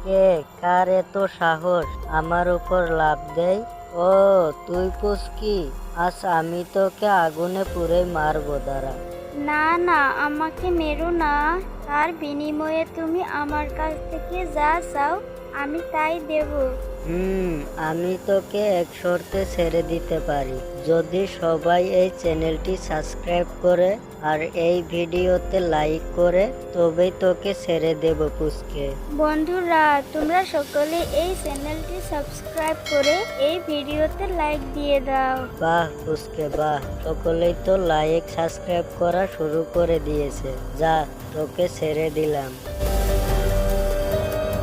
কে কার এত সাহস আমার উপর লাফ দেয়? ও তুই পুচকি, আজ আমি তোকে আগুনে পুড়ে মারবো, দাঁড়া। না না, আমাকে মেরো না। তার বিনিময়ে তুমি আমার কাছ থেকে যা চাও আমি তাই দেব। আমি তোকে এক শর্তে ছেড়ে দিতে পারি, যদি সবাই এই চ্যানেলটি সাবস্ক্রাইব করে আর এই ভিডিওতে লাইক করে, তবেই তোকে ছেড়ে দেব পুচকে। বন্ধুরা, তোমরা সকলে এই চ্যানেলটি সাবস্ক্রাইব করে এই ভিডিওতে লাইক দিয়ে দাও। বাহ পুচকে বাহ, সকলেই তো লাইক সাবস্ক্রাইব করা শুরু করে দিয়েছে। যা, তোকে ছেড়ে দিলাম।